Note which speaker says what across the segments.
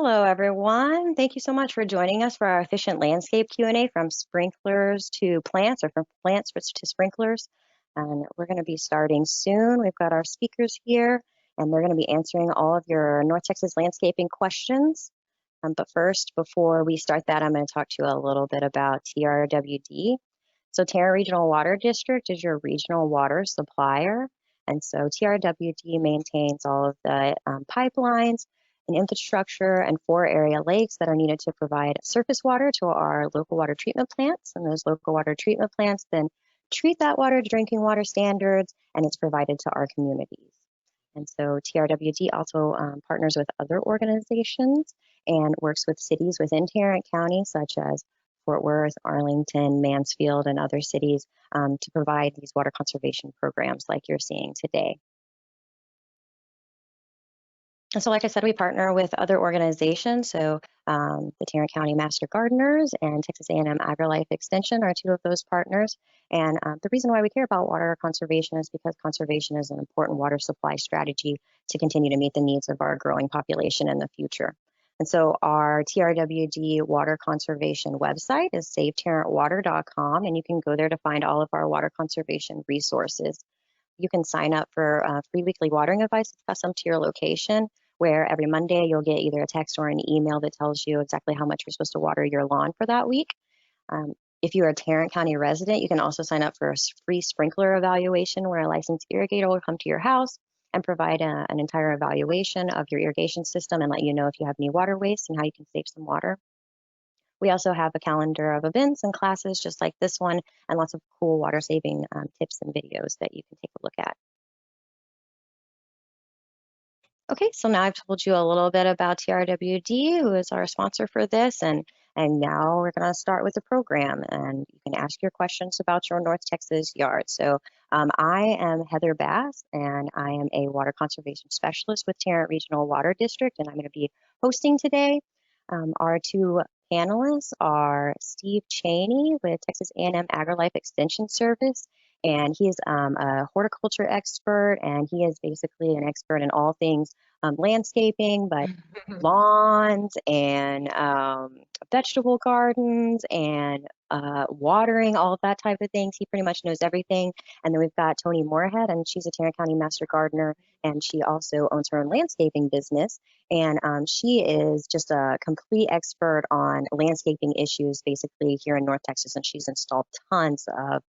Speaker 1: Hello, everyone. Thank you so much for joining us for our efficient landscape Q&A from sprinklers to plants or from plants to sprinklers. And we're going to be starting soon. We've got our speakers here, and they're going to be answering all of your North Texas landscaping questions. But first, before we start that, I'm going to talk to you a little bit about TRWD. So Tarrant Regional Water District is your regional water supplier. And so TRWD maintains all of the pipelines and infrastructure and 4 area lakes that are needed to provide surface water to our local water treatment plants. And those local water treatment plants then treat that water to drinking water standards, and it's provided to our communities. And so TRWD also partners with other organizations and works with cities within Tarrant County, such as Fort Worth, Arlington, Mansfield, and other cities to provide these water conservation programs like you're seeing today. And so, like I said, we partner with other organizations. So the Tarrant County Master Gardeners and Texas A&M AgriLife Extension are 2 of those partners. And the reason why we care about water conservation is because conservation is an important water supply strategy to continue to meet the needs of our growing population in the future. And so our TRWD water conservation website is savetarrantwater.com, and you can go there to find all of our water conservation resources. You can sign up for free weekly watering advice that's custom to your location, where every Monday you'll get either a text or an email that tells you exactly how much you're supposed to water your lawn for that week. If you're a Tarrant County resident, you can also sign up for a free sprinkler evaluation where a licensed irrigator will come to your house and provide an entire evaluation of your irrigation system and let you know if you have any water waste and how you can save some water. We also have a calendar of events and classes just like this one, and lots of cool water saving tips and videos that you can take a look at. Okay, so now I've told you a little bit about TRWD, who is our sponsor for this, and now we're going to start with the program, and you can ask your questions about your North Texas yard. So I am Heather Bass, and I am a water conservation specialist with Tarrant Regional Water District, and I'm going to be hosting today. Our 2 panelists are Steve Chaney with Texas A&M AgriLife Extension Service, and he is a horticulture expert, and he is basically an expert in all things landscaping, but lawns and vegetable gardens and watering, all of that type of things. He pretty much knows everything. And then we've got Toni Moorehead, and she's a Tarrant County Master Gardener, and she also owns her own landscaping business. And she is just a complete expert on landscaping issues, basically here in North Texas, and she's installed tons of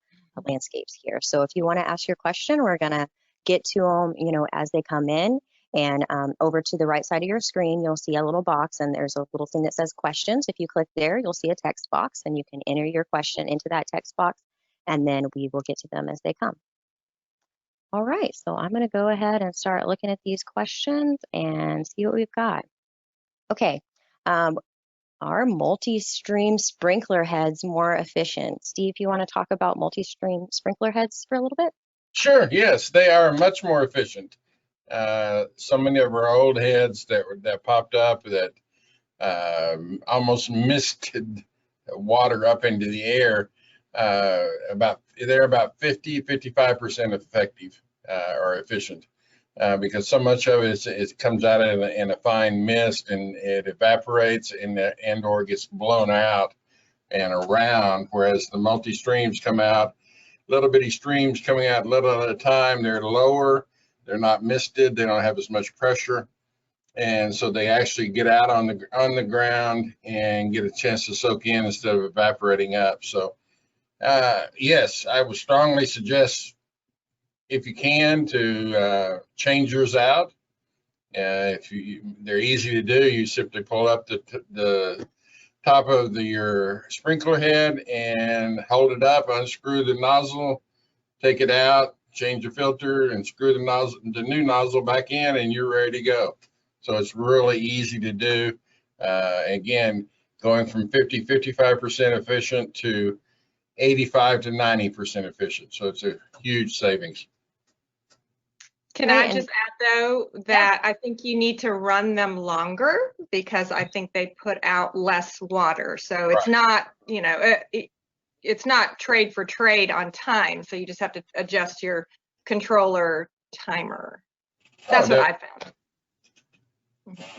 Speaker 1: landscapes here. So if you want to ask your question, we're going to get to them, as they come in. And over to the right side of your screen, you'll see a little box, and there's a little thing that says questions. If you click there, you'll see a text box, and you can enter your question into that text box, and then we will get to them as they come. All right, so I'm going to go ahead and start looking at these questions and see what we've got. Okay, are multi-stream sprinkler heads more efficient? Steve, you want to talk about multi-stream sprinkler heads for a little bit?
Speaker 2: Sure, yes, they are much more efficient. So many of our old heads that popped up that almost misted water up into the air, they're about 50-55% effective or efficient, because so much of it comes out in a fine mist, and it evaporates and or gets blown out and around, whereas the multi-streams come out, little bitty streams coming out little at a time. They're lower, they're not misted, they don't have as much pressure, and so they actually get out on the ground and get a chance to soak in instead of evaporating up. So yes, I would strongly suggest, if you can, to change yours out. They're easy to do. You simply pull up the top of your sprinkler head and hold it up, unscrew the nozzle, take it out, change the filter, and screw the new nozzle back in, and you're ready to go. So it's really easy to do. Again, going from 50-55% efficient to 85-90% efficient. So it's a huge savings.
Speaker 3: Can I just add, though, that I think you need to run them longer, because I think they put out less water. So it's not, it's not trade for trade on time. So you just have to adjust your controller timer. That's what I found.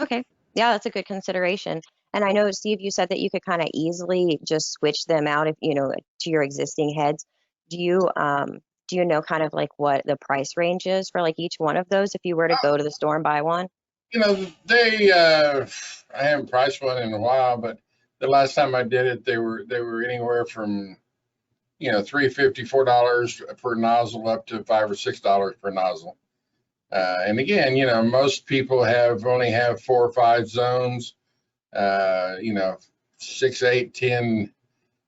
Speaker 1: Okay. Yeah, that's a good consideration. And I know, Steve, you said that you could kind of easily just switch them out if, to your existing heads. Do you know kind of like what the price range is for like each one of those if you were to go to the store and buy one?
Speaker 2: I haven't priced one in a while, but the last time I did it, they were anywhere from, $3.50, $4 per nozzle up to $5 or $6 per nozzle. And again, most people only have 4 or 5 zones, 6, 8, 10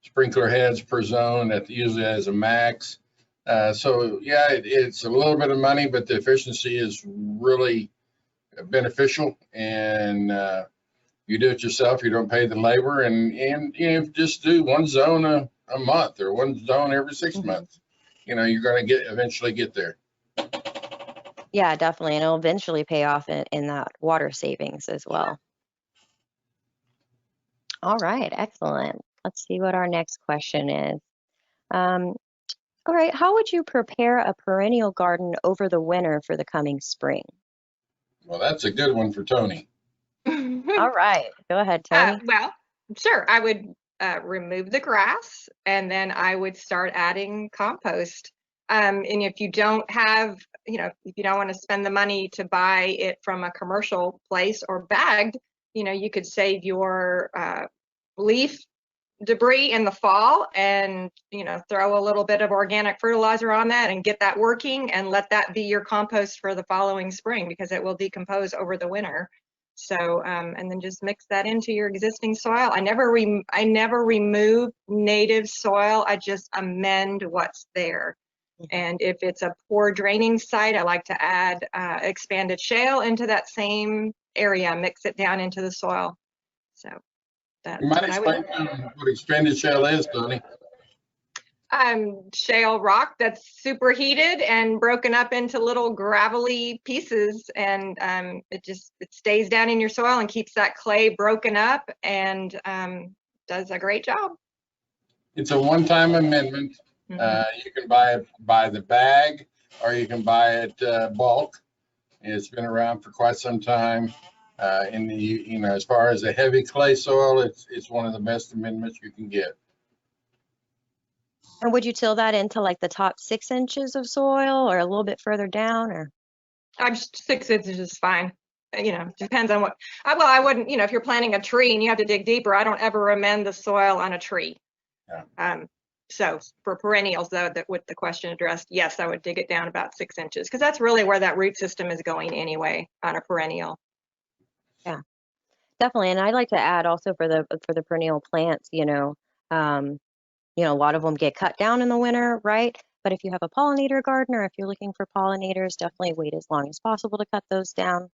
Speaker 2: sprinkler heads per zone that usually has a max. So yeah, it's a little bit of money, but the efficiency is really beneficial. And you do it yourself, you don't pay the labor, and just do one zone a month or one zone every 6 months. You're going to eventually get there.
Speaker 1: Yeah, definitely. And it'll eventually pay off in that water savings as well. All right, excellent. Let's see what our next question is. All right, how would you prepare a perennial garden over the winter for the coming spring?
Speaker 2: Well, that's a good one for Toni.
Speaker 1: All right, go ahead, Toni.
Speaker 3: Well, sure. I would remove the grass, and then I would start adding compost. And if you don't have, if you don't want to spend the money to buy it from a commercial place or bagged, you could save your leaf debris in the fall and, throw a little bit of organic fertilizer on that and get that working and let that be your compost for the following spring, because it will decompose over the winter. So, and then just mix that into your existing soil. I never remove native soil. I just amend what's there. And if it's a poor draining site, I like to add expanded shale into that same area, mix it down into the soil. So that's
Speaker 2: you might explain what expanded shale is, Toni.
Speaker 3: Shale rock that's superheated and broken up into little gravelly pieces, and it stays down in your soil and keeps that clay broken up, and does a great job.
Speaker 2: It's a one-time amendment. You can buy it by the bag, or you can buy it bulk. It's been around for quite some time. As far as a heavy clay soil, it's one of the best amendments you can get.
Speaker 1: And would you till that into like the top 6 inches of soil or a little bit further down, or?
Speaker 3: 6 inches is fine. Depends on what. I wouldn't. If you're planting a tree and you have to dig deeper, I don't ever amend the soil on a tree. Yeah. So for perennials, though, that with the question addressed, yes, I would dig it down about 6 inches, because that's really where that root system is going anyway on a perennial.
Speaker 1: Yeah, definitely. And I'd like to add also for the perennial plants, a lot of them get cut down in the winter, right? But if you have a pollinator garden, or if you're looking for pollinators, definitely wait as long as possible to cut those down,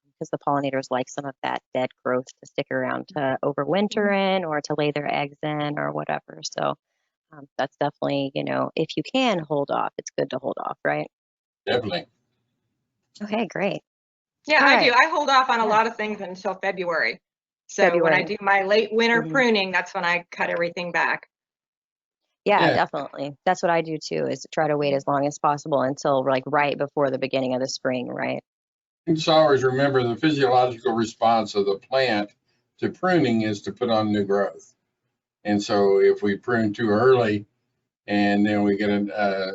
Speaker 1: because the pollinators like some of that dead growth to stick around to overwinter in, or to lay their eggs in, or whatever. So that's definitely, if you can hold off, it's good to hold off, right?
Speaker 2: Definitely.
Speaker 1: Okay, great.
Speaker 3: Yeah, I do. I hold off on a lot of things until February. So when I do my late winter pruning, that's when I cut everything back.
Speaker 1: Yeah, definitely. That's what I do too, is to try to wait as long as possible until like right before the beginning of the spring, right?
Speaker 2: And just always remember the physiological response of the plant to pruning is to put on new growth. And so if we prune too early and then we get a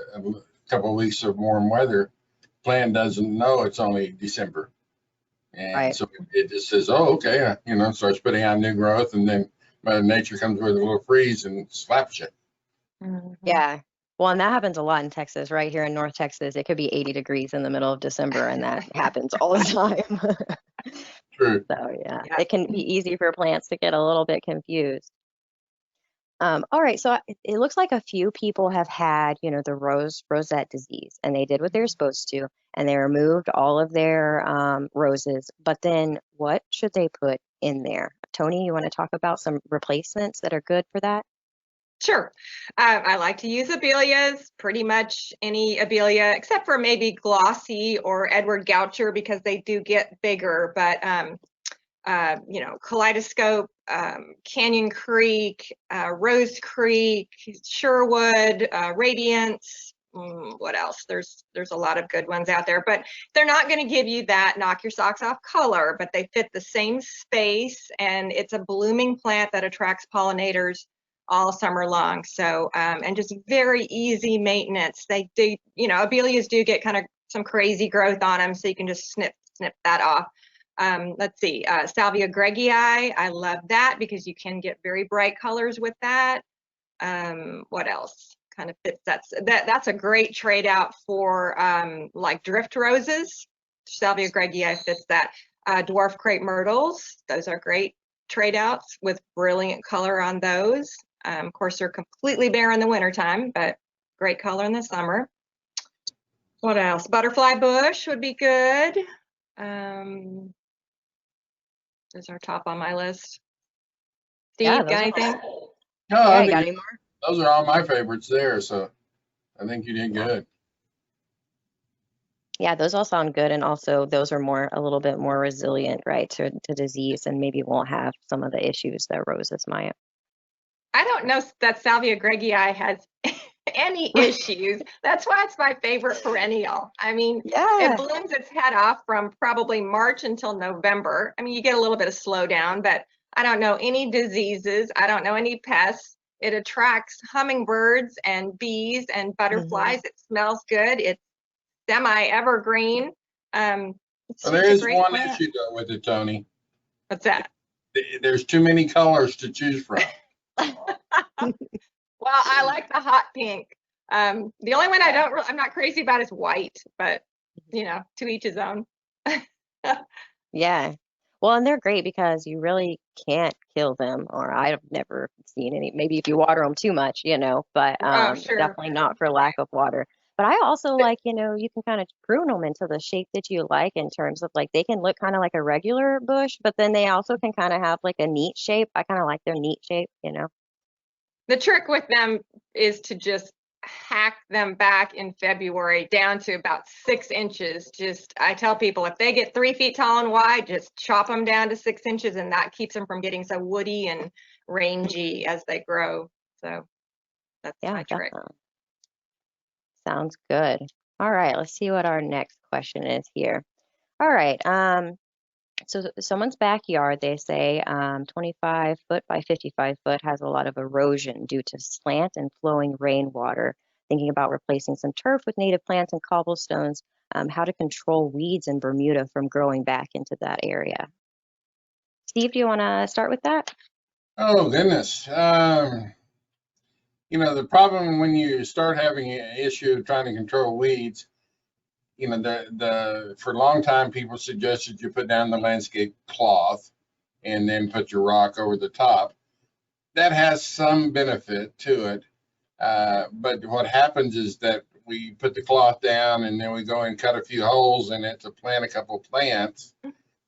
Speaker 2: couple of weeks of warm weather, the plant doesn't know it's only December. And so it just says, oh, okay, starts putting on new growth, and then Mother Nature comes with a little freeze and slaps you.
Speaker 1: Yeah. Well, and that happens a lot in Texas, right here in North Texas. It could be 80 degrees in the middle of December, and that happens all the time.
Speaker 2: True.
Speaker 1: So yeah, it can be easy for plants to get a little bit confused. All right, so it looks like a few people have had, the rosette disease, and they did what they were supposed to, and they removed all of their roses. But then what should they put in there? Toni, you want to talk about some replacements that are good for that?
Speaker 3: Sure. I like to use abelias, pretty much any abelia, except for maybe glossy or Edward Goucher, because they do get bigger. But, Kaleidoscope, Canyon Creek, Rose Creek, Sherwood, Radiance, what else? There's a lot of good ones out there, but they're not going to give you that knock your socks off color, but they fit the same space, and it's a blooming plant that attracts pollinators all summer long. So, and just very easy maintenance. They do, you know, abelias do get kind of some crazy growth on them, so you can just snip that off. Let's see, Salvia gregii, I love that because you can get very bright colors with that. What else kind of fits that's a great trade out for like drift roses. Salvia gregii fits that. Dwarf crepe myrtles, those are great trade outs with brilliant color on those. Of course, they're completely bare in the wintertime, but great color in the summer. What else? Butterfly bush would be good. Those are top on my list. Steve,
Speaker 1: Yeah,
Speaker 3: got anything?
Speaker 2: No,
Speaker 1: Yeah,
Speaker 2: I
Speaker 1: you got
Speaker 2: think
Speaker 1: any more?
Speaker 2: those are all my favorites there. So I think you did good.
Speaker 1: Yeah, those all sound good, and also those are a little bit more resilient, right, to disease, and maybe won't have some of the issues that roses might.
Speaker 3: I don't know that Salvia gregii has any issues. That's why it's my favorite perennial. I mean,
Speaker 1: Yeah.
Speaker 3: it blooms its head off from probably March until November. I mean, you get a little bit of slowdown, but I don't know any diseases. I don't know any pests. It attracts hummingbirds and bees and butterflies. It smells good. It's semi-evergreen.
Speaker 2: Well, there is one issue though with it, Toni.
Speaker 3: What's that?
Speaker 2: There's too many colors to choose from.
Speaker 3: Well, I like the hot pink. The only one I'm not crazy about is white, but you know, to each his own.
Speaker 1: Yeah. Well, and they're great because you really can't kill them, or I've never seen any, maybe if you water them too much, you know, but
Speaker 3: Sure.
Speaker 1: definitely not for lack of water. But I also like, you know, you can kind of prune them into the shape that you like, in terms of like they can look kind of like a regular bush, but then they also can kind of have like a neat shape. I kind of like their neat shape, you know.
Speaker 3: The trick with them is to just hack them back in February down to about 6 inches. I tell people if they get 3 feet tall and wide, just chop them down to 6 inches, and that keeps them from getting so woody and rangy as they grow. So that's my trick.
Speaker 1: Definitely. Sounds good. All right, let's see what our next question is here. All right, so someone's backyard, they say 25 foot by 55 foot, has a lot of erosion due to slant and flowing rainwater. Thinking about replacing some turf with native plants and cobblestones, how to control weeds in Bermuda from growing back into that area. Steve, do you want to start with that?
Speaker 2: Oh, goodness. You know, the problem when you start having an issue of trying to control weeds, you know, for a long time, people suggested you put down the landscape cloth and then put your rock over the top. That has some benefit to it. But what happens is that we put the cloth down and then we go and cut a few holes in it to plant a couple plants,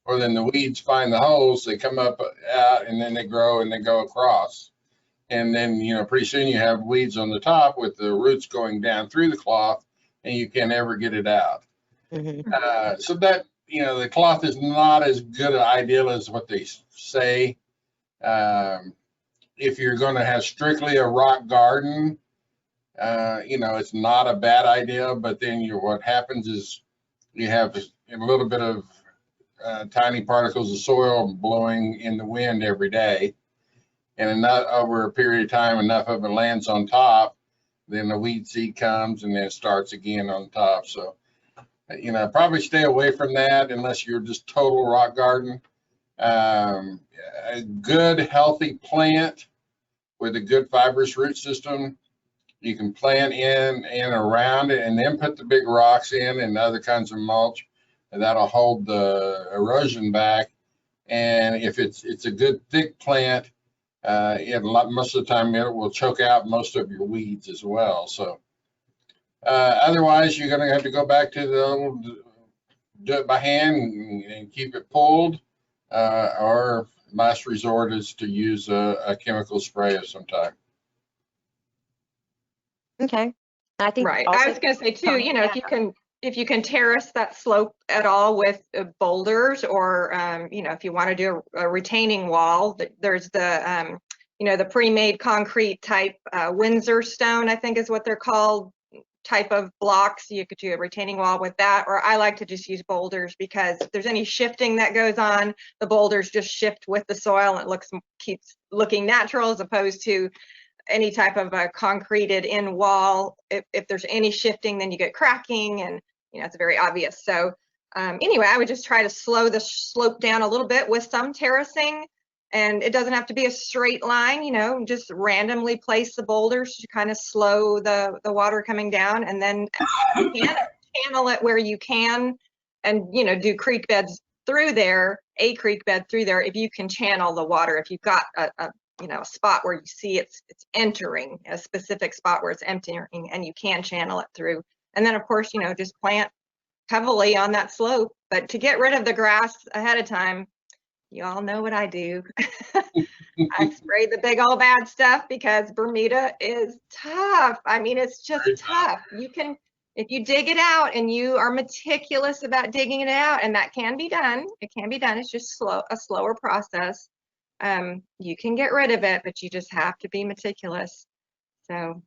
Speaker 2: or then the weeds find the holes, they come up out, and then they grow and they go across. And then, you know, pretty soon you have weeds on the top with the roots going down through the cloth, and you can't ever get it out. So that, you know, the cloth is not as good an idea as what they say. If you're going to have strictly a rock garden, you know, it's not a bad idea, but then what happens is you have a little bit of tiny particles of soil blowing in the wind every day. And enough, over a period of time, enough of it lands on top, then the weed seed comes and then it starts again on top. So, you know, probably stay away from that unless you're just total rock garden. A good healthy plant with a good fibrous root system, you can plant in and around it, and then put the big rocks in and other kinds of mulch, and that'll hold the erosion back. And if it's a good thick plant, most of the time it will choke out most of your weeds as well. So otherwise, you're going to have to go back to the old, do it by hand and keep it pulled, or last resort is to use a chemical spray of some type.
Speaker 1: Okay. I think
Speaker 3: Right.
Speaker 1: also,
Speaker 3: I was going to say too, you know, if you can terrace that slope at all with boulders, or you know, if you want to do a retaining wall, there's the you know, the pre-made concrete type Windsor stone, I think is what they're called, type of blocks. You could do a retaining wall with that, or I like to just use boulders because if there's any shifting that goes on, the boulders just shift with the soil and it keeps looking natural, as opposed to any type of a concreted in wall. If there's any shifting, then you get cracking, and it's very obvious. So anyway, I would just try to slow the slope down a little bit with some terracing, and it doesn't have to be a straight line, just randomly place the boulders to kind of slow the water coming down, and then channel it where you can, and do creek beds through there, a creek bed through there if you can channel the water. If you've got a spot where you see it's entering, a specific spot where it's entering, and you can channel it through. And then of course, just plant heavily on that slope. But to get rid of the grass ahead of time, you all know what I do. I spray the big old bad stuff because Bermuda is tough. I mean, it's just tough. You can, if you dig it out and you are meticulous about digging it out, and that can be done, it can be done. It's just a slower process. You can get rid of it, but you just have to be meticulous. So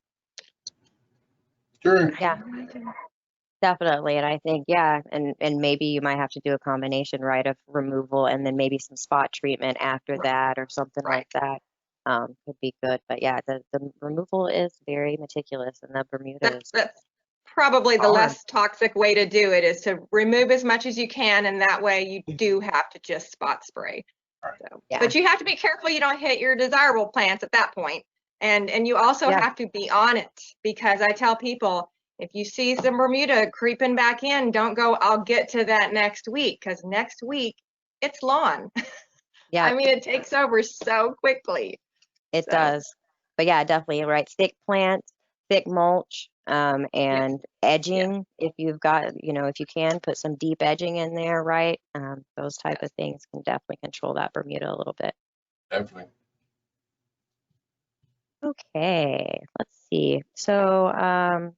Speaker 2: Sure.
Speaker 1: Yeah, definitely. And I think, yeah, and maybe you might have to do a combination, right, of removal and then maybe some spot treatment after that, or something like that. Could be good. But yeah, the removal is very meticulous, and the Bermuda is
Speaker 3: that's probably the less toxic way to do it, is to remove as much as you can, and that way you do have to just spot spray. So,
Speaker 1: yeah.
Speaker 3: But you have to be careful you don't hit your desirable plants at that point. And you also have to be on it, because I tell people, if you see some Bermuda creeping back in, don't go, I'll get to that next week, because next week it's lawn.
Speaker 1: Yeah.
Speaker 3: I mean, it takes over so quickly.
Speaker 1: It does. But yeah, definitely, right. Thick plants, thick mulch, and edging. If you've got, if you can put some deep edging in there, right? Those type of things can definitely control that Bermuda a little bit.
Speaker 2: Definitely.
Speaker 1: Okay, let's see. So,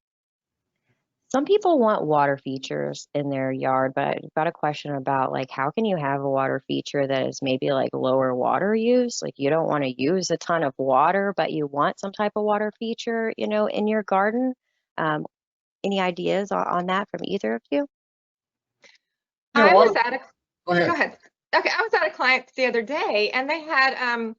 Speaker 1: some people want water features in their yard, but I've got a question about, like, how can you have a water feature that is maybe like lower water use? Like, you don't want to use a ton of water, but you want some type of water feature, in your garden. Any ideas on that from either of you?
Speaker 2: Go ahead.
Speaker 3: Go ahead. Okay, I was at a client the other day, and they had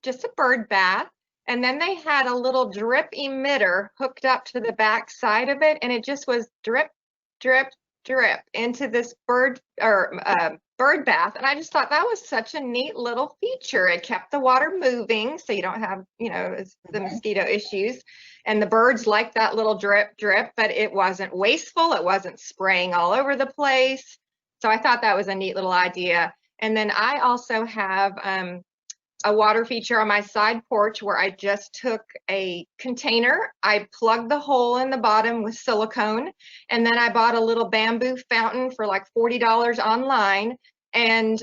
Speaker 3: just a bird bath. And then they had a little drip emitter hooked up to the back side of it, and it just was drip, drip, drip into this bird bath. And I just thought that was such a neat little feature. It kept the water moving, so you don't have, the mosquito issues. And the birds like that little drip, drip, but it wasn't wasteful. It wasn't spraying all over the place. So I thought that was a neat little idea. And then I also have a water feature on my side porch where I just took a container, I plugged the hole in the bottom with silicone, and then I bought a little bamboo fountain for like $40 online, and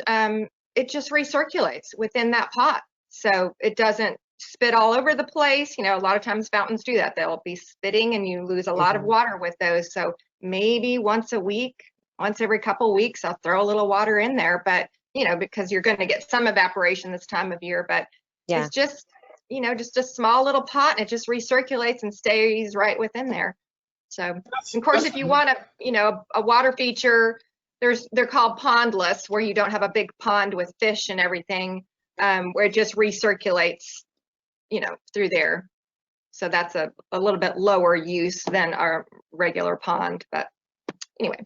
Speaker 3: it just recirculates within that pot. So it doesn't spit all over the place. A lot of times fountains do that. They'll be spitting and you lose a lot of water with those. So maybe once a week, once every couple weeks, I'll throw a little water in there, but because you're going to get some evaporation this time of year, but it's just, just a small little pot, and it just recirculates and stays right within there. So, of course, if you want a water feature, they're called pondless, where you don't have a big pond with fish and everything, where it just recirculates, through there. So that's a little bit lower use than our regular pond, but anyway.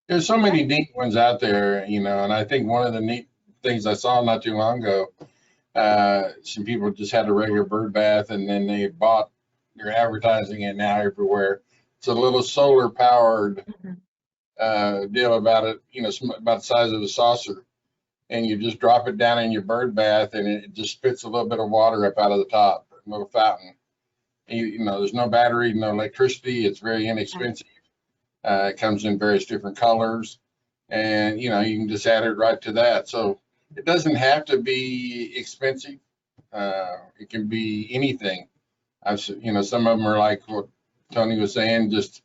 Speaker 2: There's so many neat ones out there, and I think one of the neat things I saw not too long ago, some people just had a regular bird bath, and then they're advertising it now everywhere. It's a little solar powered deal about it, about the size of a saucer, and you just drop it down in your bird bath, and it just spits a little bit of water up out of the top, a little fountain. And, there's no battery, no electricity. It's very inexpensive. It comes in various different colors, and you can just add it right to that. So it doesn't have to be expensive. It can be anything. Some of them are like what Toni was saying, just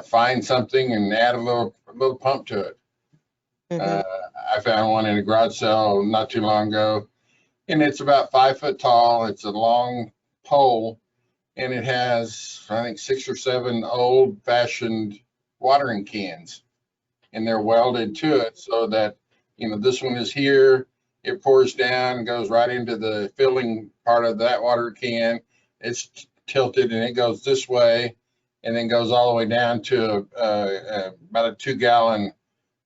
Speaker 2: find something and add a little pump to it. I found one in a garage sale not too long ago, and it's about 5 foot tall. It's a long pole, and it has, I think, 6 or 7 old-fashioned watering cans, and they're welded to it so that, you know, this one is here, it pours down, goes right into the filling part of that water can. It's tilted and it goes this way, and then goes all the way down to about a 2-gallon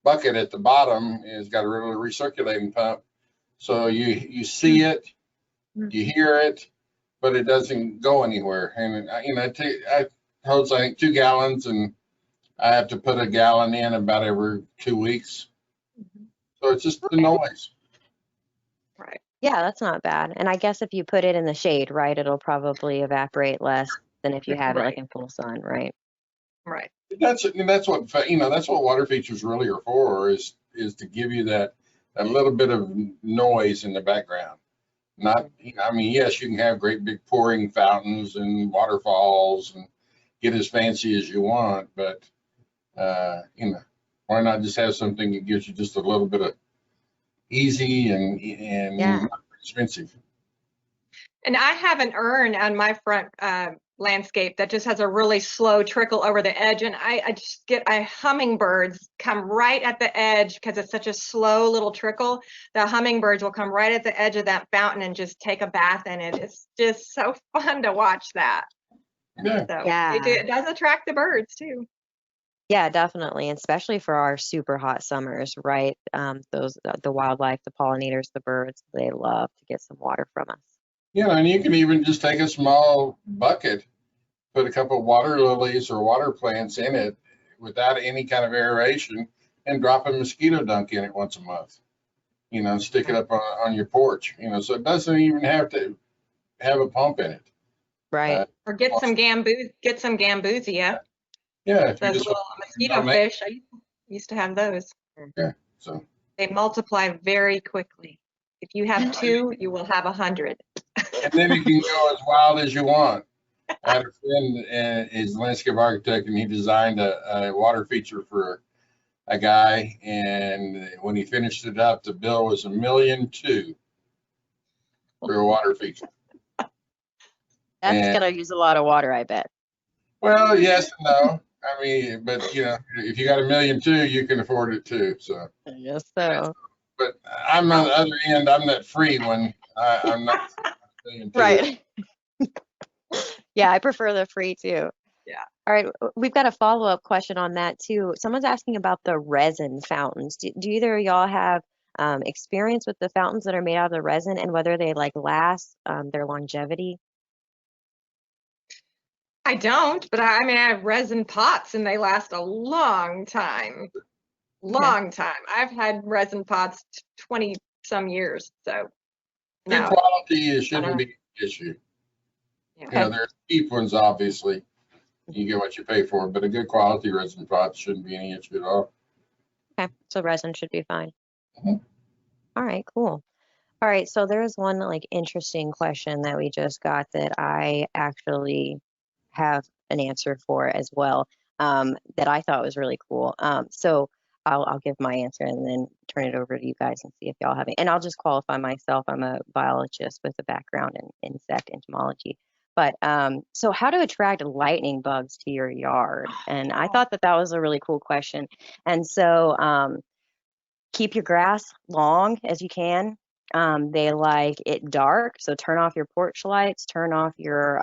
Speaker 2: bucket at the bottom. It's got a little recirculating pump. So you see it, you hear it, but it doesn't go anywhere. And you know, I holds, I think, 2 gallons, and I have to put a gallon in about every 2 weeks. So it's just the noise.
Speaker 3: Right.
Speaker 1: Yeah, that's not bad. And I guess if you put it in the shade, right, it'll probably evaporate less than if you have it like in full sun, right?
Speaker 3: Right.
Speaker 2: That's what, you know, that's what water features really are for, is to give you that a little bit of noise in the background. Not, you know, I mean, yes, you can have great big pouring fountains and waterfalls and get as fancy as you want, but you know, why not just have something that gives you just a little bit of easy and not expensive.
Speaker 3: And I have an urn on my front landscape that just has a really slow trickle over the edge, and I just get hummingbirds come right at the edge because it's such a slow little trickle. The hummingbirds will come right at the edge of that fountain and just take a bath in it. It's just so fun to watch that.
Speaker 2: Yeah.
Speaker 3: So
Speaker 1: Yeah.
Speaker 3: it does attract the birds too.
Speaker 1: Yeah, definitely, and especially for our super hot summers, right? The wildlife, the pollinators, the birds, they love to get some water from us.
Speaker 2: Yeah, and you can even just take a small bucket, put a couple of water lilies or water plants in it without any kind of aeration, and drop a mosquito dunk in it once a month. You know, stick it up on your porch. You know, so it doesn't even have to have a pump in it.
Speaker 1: Right.
Speaker 3: Or get some gambusia.
Speaker 2: Yeah, if you
Speaker 3: Those
Speaker 2: just
Speaker 3: little mosquito fish. I used to have those.
Speaker 2: Yeah, so
Speaker 3: they multiply very quickly. If you have 2, you will have 100.
Speaker 2: And then you can go as wild as you want. I had a friend, and he's a landscape architect, and he designed a water feature for a guy. And when he finished it up, the bill was $1.2 million for a water feature.
Speaker 1: That's gonna use a lot of water, I bet.
Speaker 2: Well, yes and no. I mean, but you know, if you got $1.2 million, you can afford it too. So.
Speaker 1: Yes, so.
Speaker 2: But I'm on the other end. I'm that free one. I'm not.
Speaker 1: Right. Yeah, I prefer the free too.
Speaker 3: Yeah.
Speaker 1: All right, we've got a follow-up question on that too. Someone's asking about the resin fountains. Do either of y'all have experience with the fountains that are made out of the resin, and whether they like last, their longevity?
Speaker 3: I don't, but I mean, I have resin pots and they last a long time. Long time. I've had resin pots 20 some years, so
Speaker 2: Good quality shouldn't be an issue.
Speaker 3: Yeah.
Speaker 2: You know, there's cheap ones, obviously. You get what you pay for, but a good quality resin pot shouldn't be any issue at all.
Speaker 1: Okay, so resin should be fine.
Speaker 2: Mm-hmm.
Speaker 1: All right, cool. All right, so there's one like interesting question that we just got that I actually have an answer for as well, that I thought was really cool. So I'll give my answer and then turn it over to you guys and see if y'all have it. And I'll just qualify myself. I'm a biologist with a background in insect entomology. But so how to attract lightning bugs to your yard? And I thought that was a really cool question. And so keep your grass long as you can. They like it dark, so turn off your porch lights, turn off your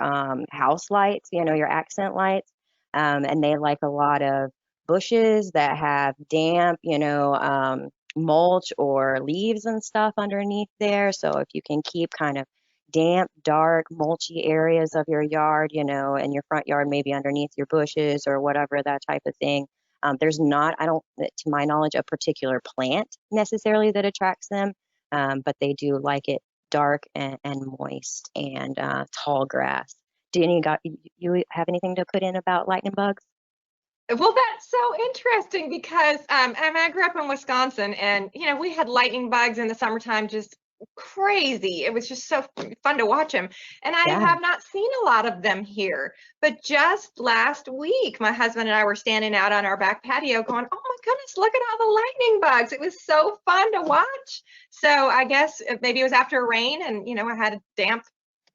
Speaker 1: house lights, you know, your accent lights. And they like a lot of bushes that have damp, you know, mulch or leaves and stuff underneath there. So if you can keep kind of damp, dark, mulchy areas of your yard, you know, and your front yard, maybe underneath your bushes or whatever, that type of thing. There's not, to my knowledge, a particular plant necessarily that attracts them, but they do like it dark and moist and tall grass. Do you have anything to put in about lightning bugs?
Speaker 3: Well, that's so interesting because I grew up in Wisconsin, and you know, we had lightning bugs in the summertime, just crazy. It was just so fun to watch them, and I have not seen a lot of them here. But just last week, my husband and I were standing out on our back patio going, oh my goodness, look at all the lightning bugs. It was so fun to watch. So I guess maybe it was after rain, and you know, I had a damp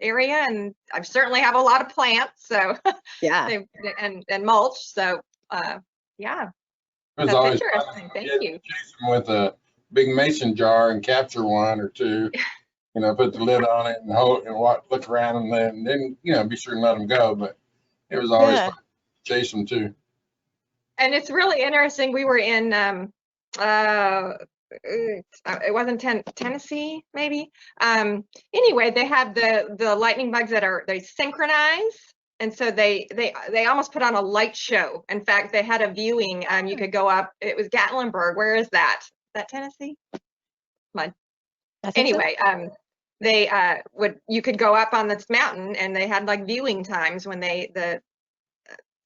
Speaker 3: area, and I certainly have a lot of plants, so
Speaker 1: Yeah.
Speaker 3: and mulch. So yeah,
Speaker 2: It was
Speaker 3: that's
Speaker 2: always
Speaker 3: interesting.
Speaker 2: fun.
Speaker 3: Thank you.
Speaker 2: Chase them with a big mason jar and capture one or two, put the lid on it and hold and look around and then be sure and let them go. But it was always fun to chase them too.
Speaker 3: And it's really interesting. We were in it wasn't Tennessee, maybe. Anyway, they have the lightning bugs that they synchronize, and so they almost put on a light show. In fact, they had a viewing. You could go up. It was Gatlinburg. Where is that? Is that Tennessee? Come on. Anyway, so. You could go up on this mountain, and they had like viewing times when the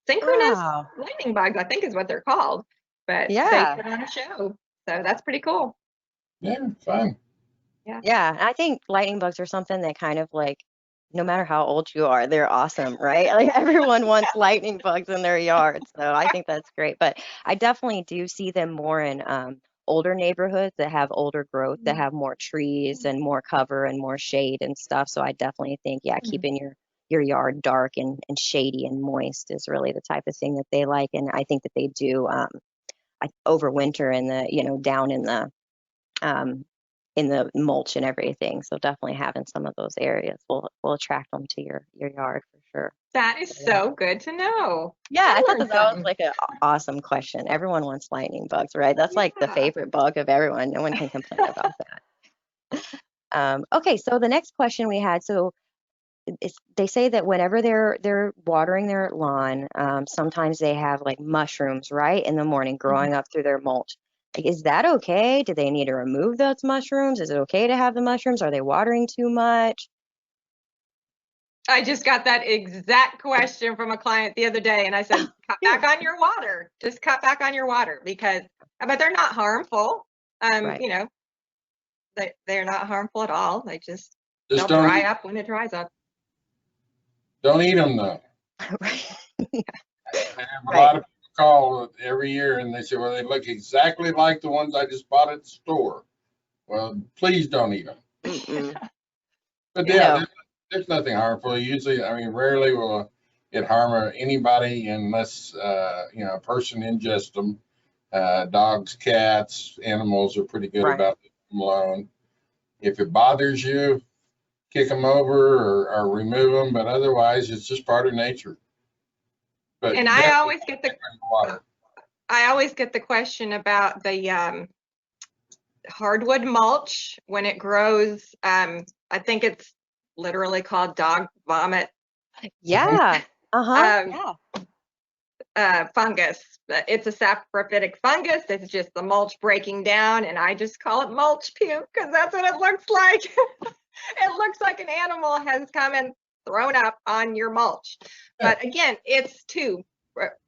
Speaker 3: synchronous lightning bugs, I think is what they're called, but they put on a show. So that's pretty cool.
Speaker 2: Yeah, fun.
Speaker 1: Yeah, I think lightning bugs are something that kind of like, no matter how old you are, they're awesome, right? Like everyone wants lightning bugs in their yard. So I think that's great. But I definitely do see them more in older neighborhoods that have older growth, that have more trees and more cover and more shade and stuff. So I definitely think, keeping your yard dark and shady and moist is really the type of thing that they like. And I think that they do overwinter in the, down in the mulch and everything. So definitely having some of those areas will attract them to your yard for sure.
Speaker 3: That is so good to know.
Speaker 1: Yeah, I thought that was like an awesome question. Everyone wants lightning bugs, right? That's like the favorite bug of everyone. No one can complain about that. Okay, so the next question we had, so they say that whenever they're watering their lawn, sometimes they have like mushrooms, right, in the morning growing up through their mulch. Like, is that okay? Do they need to remove those mushrooms? Is it okay to have the mushrooms? Are they watering too much?
Speaker 3: I just got that exact question from a client the other day, and I said, cut back on your water. Just cut back on your water but they're not harmful. They're not harmful at all. They'll dry up when it dries up.
Speaker 2: Don't eat them though.
Speaker 1: Right.
Speaker 2: I have a lot of people call every year and they say, well, they look exactly like the ones I just bought at the store. Well, please don't eat them. But there's nothing harmful. Usually, rarely will it harm anybody unless, a person ingests them. Dogs, cats, animals are pretty good about leaving them alone. If it bothers you, kick them over or remove them, but otherwise it's just part of nature. But
Speaker 3: and I always get the question about the hardwood mulch when it grows. I think it's literally called dog vomit.
Speaker 1: Yeah.
Speaker 3: Fungus. It's a saprophytic fungus. It's just the mulch breaking down, and I just call it mulch puke because that's what it looks like. It looks like an animal has come and thrown up on your mulch. But again, it's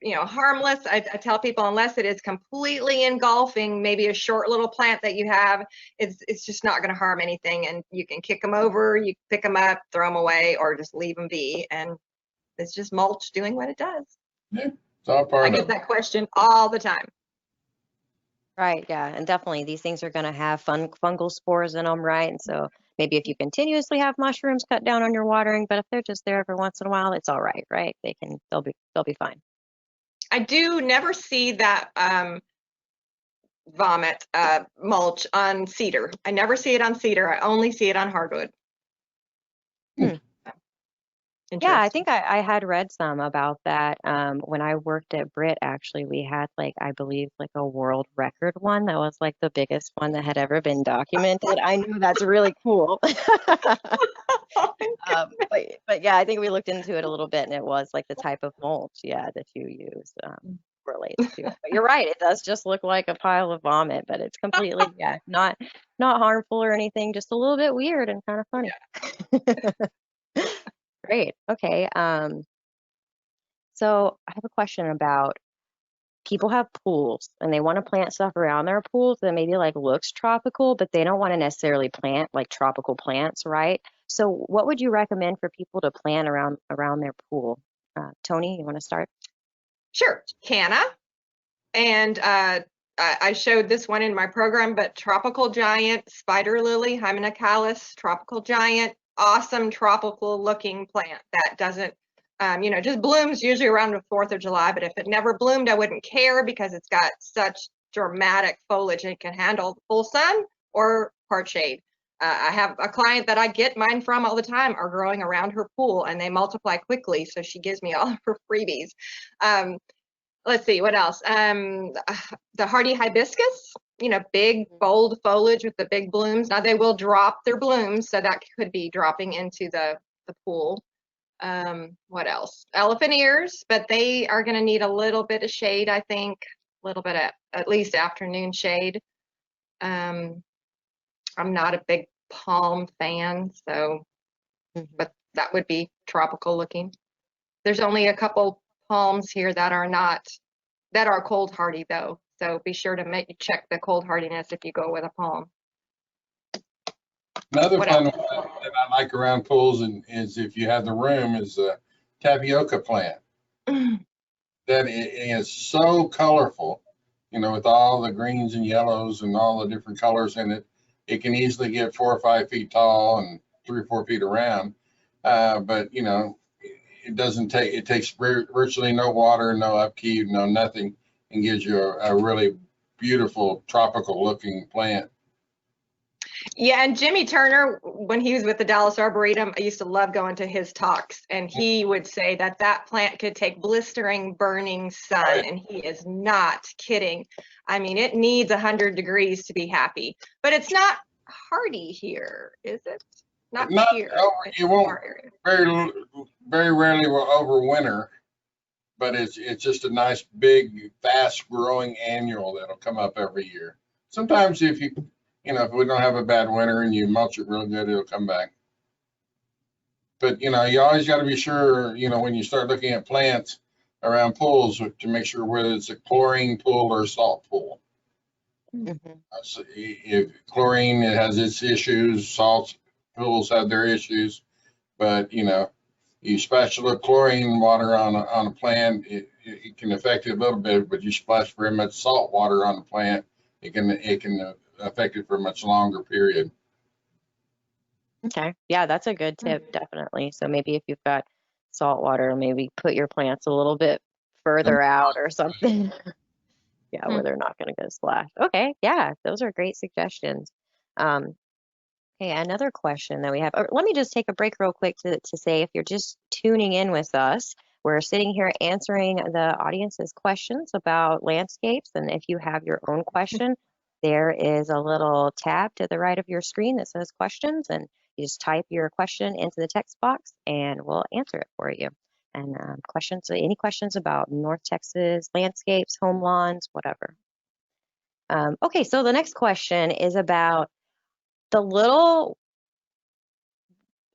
Speaker 3: harmless. I tell people, unless it is completely engulfing maybe a short little plant that you have, it's just not going to harm anything. And you can kick them over, you pick them up, throw them away, or just leave them be. And it's just mulch doing what it does.
Speaker 2: Yeah, it's all part
Speaker 3: I get that question all the time.
Speaker 1: Right, yeah, and definitely these things are going to have fungal spores in them, right? And so maybe if you continuously have mushrooms, cut down on your watering, but if they're just there every once in a while, it's all right, right? They'll be fine.
Speaker 3: I do never see that vomit mulch on cedar. I never see it on cedar. I only see it on hardwood.
Speaker 1: Yeah, I think I had read some about that. When I worked at Brit, actually, we had I believe a world record one that was the biggest one that had ever been documented. I knew that's really cool. But yeah, I think we looked into it a little bit, and it was the type of mulch, that you use relates to it. But you're right, it does just look like a pile of vomit, but it's completely not harmful or anything, just a little bit weird and kind of funny. Great. Okay. So I have a question about people have pools and they want to plant stuff around their pools that maybe looks tropical, but they don't want to necessarily plant tropical plants, right? So what would you recommend for people to plant around their pool? Toni, you want to start?
Speaker 3: Sure. Canna. And I showed this one in my program, but tropical giant, spider lily, Hymenacalis, tropical giant, awesome tropical looking plant that doesn't, just blooms usually around the 4th of July, but if it never bloomed, I wouldn't care because it's got such dramatic foliage and it can handle full sun or part shade. I have a client that I get mine from all the time are growing around her pool and they multiply quickly. So she gives me all of her freebies. Let's see, what else? The hardy hibiscus, big, bold foliage with the big blooms. Now they will drop their blooms, so that could be dropping into the pool. What else? Elephant ears, but they are going to need a little bit of shade, I think, a little bit of at least afternoon shade. I'm not a big palm fan, so, but that would be tropical looking. There's only a couple palms here that are cold hardy though. So be sure to check the cold hardiness if you go with a palm.
Speaker 2: Another fun one that I like around pools is if you have the room is a tapioca plant. That is so colorful, with all the greens and yellows and all the different colors in it. It can easily get 4 or 5 feet tall and 3 or 4 feet around. But it doesn't take, it takes virtually no water, no upkeep, no nothing, and gives you a really beautiful tropical looking plant.
Speaker 3: Yeah, and Jimmy Turner, when he was with the Dallas Arboretum, I used to love going to his talks, and he would say that plant could take blistering, burning sun, right. And he is not kidding. I mean, it needs 100 degrees to be happy, but it's not hardy here, is it? Not here.
Speaker 2: You won't, very rarely will overwinter, but it's just a nice, big, fast-growing annual that'll come up every year. Sometimes if we don't have a bad winter and you mulch it real good, it'll come back. But, you always got to be sure, when you start looking at plants around pools to make sure whether it's a chlorine pool or a salt pool. Mm-hmm. So if chlorine, it has its issues, salt pools have their issues, but, you splash a little chlorine water on a plant, it can affect it a little bit, but you splash very much salt water on the plant, it can affect it for a much longer period.
Speaker 1: Okay. Yeah, that's a good tip, definitely. So maybe if you've got salt water, maybe put your plants a little bit further out or something. Yeah, where they're not going to go splash. Okay. Yeah, those are great suggestions. Okay, another question that we have. Let me just take a break real quick to say if you're just tuning in with us, we're sitting here answering the audience's questions about landscapes. And if you have your own question, there is a little tab to the right of your screen that says questions, and you just type your question into the text box and we'll answer it for you. And any questions about North Texas landscapes, home lawns, whatever. Okay, so the next question is about the little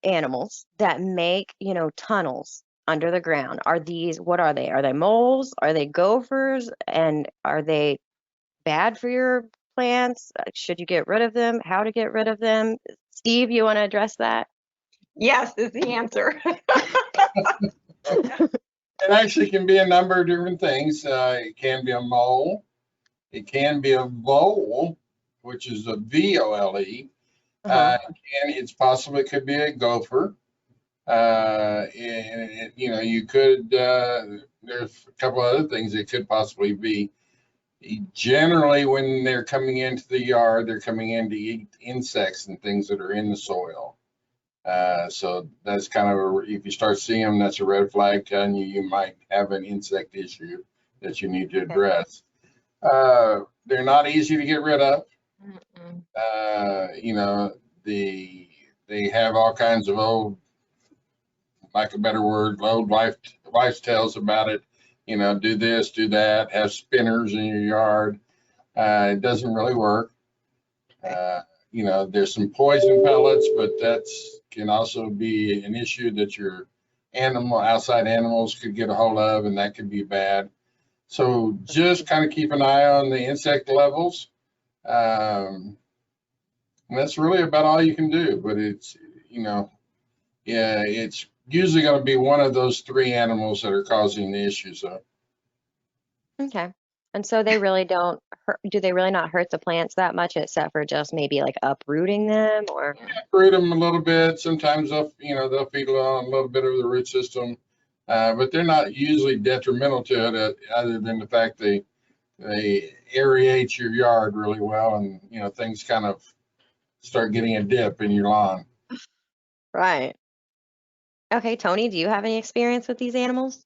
Speaker 1: animals that make, tunnels under the ground. What are they? Are they moles? Are they gophers? And are they bad for your plants? Should you get rid of them? How to get rid of them? Steve, you want to address that?
Speaker 3: Yes, is the answer.
Speaker 2: It actually can be a number of different things. It can be a mole. It can be a vole, which is a V-O-L-E. It could be a gopher. You could, there's a couple other things it could possibly be. Generally, when they're coming into the yard, they're coming in to eat insects and things that are in the soil. So that's kind of, if you start seeing them, that's a red flag telling you might have an insect issue that you need to address. They're not easy to get rid of. They have all kinds of old, like a better word, old wives' tales about it. Do this, do that, have spinners in your yard. It doesn't really work. There's some poison pellets, but that's can also be an issue that your outside animals could get a hold of, and that could be bad. So just kind of keep an eye on the insect levels. That's really about all you can do, but it's, it's usually going to be one of those 3 animals that are causing the issue. So.
Speaker 1: Okay. And so they really don't hurt, do they really not hurt the plants that much except for just maybe like uprooting them or?
Speaker 2: Uproot them a little bit. Sometimes they'll feed on a little bit of the root system, but they're not usually detrimental to it, other than the fact they aerate your yard really well, and things kind of start getting a dip in your lawn.
Speaker 1: Right. Okay, Toni, do you have any experience with these animals?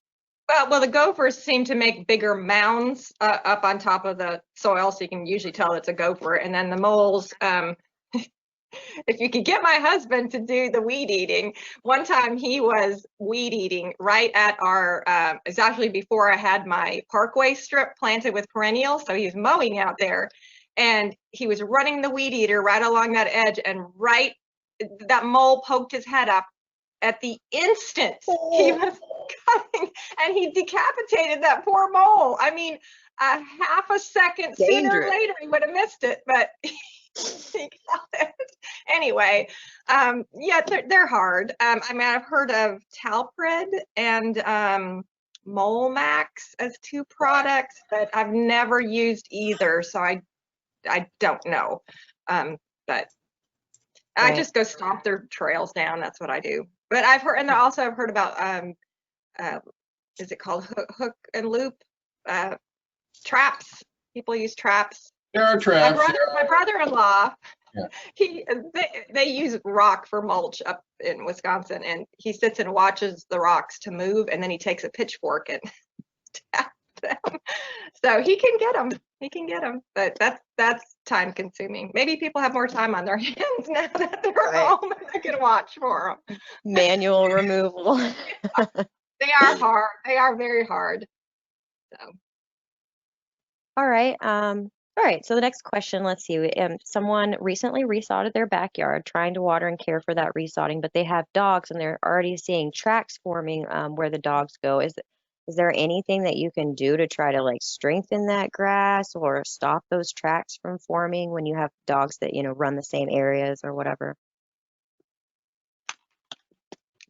Speaker 3: Well, the gophers seem to make bigger mounds up on top of the soil, so you can usually tell it's a gopher. And then the moles, if you could get my husband to do the weed eating, one time he was weed eating right at our, exactly before I had my parkway strip planted with perennial. So he was mowing out there and he was running the weed eater right along that edge, and that mole poked his head up. At the instant he was coming, and he decapitated that poor mole. I mean, a half a second sooner or later he would have missed it, but he got it. Anyway, yeah, they're hard. I mean, I've heard of Talprid and Mole Max as two products, but I've never used either, so I don't know. But I just go stomp their trails down. That's what I do. But I've heard, and also I've heard about, is it called hook and loop traps? People use traps.
Speaker 2: There are traps.
Speaker 3: My brother-in-law,
Speaker 2: yeah.
Speaker 3: they use rock for mulch up in Wisconsin, and he sits and watches the rocks to move, and then he takes a pitchfork and taps them. So he can get them. He can get them, but that's time consuming. Maybe people have more time on their hands now that they're home and they can watch for them.
Speaker 1: Manual removal.
Speaker 3: They are hard. They are very hard. So.
Speaker 1: All right. All right. So the next question, let's see. Someone recently resodded their backyard, trying to water and care for that resodding, but they have dogs and they're already seeing tracks forming where the dogs go. Is there anything that you can do to try to like strengthen that grass or stop those tracks from forming when you have dogs that, run the same areas or whatever?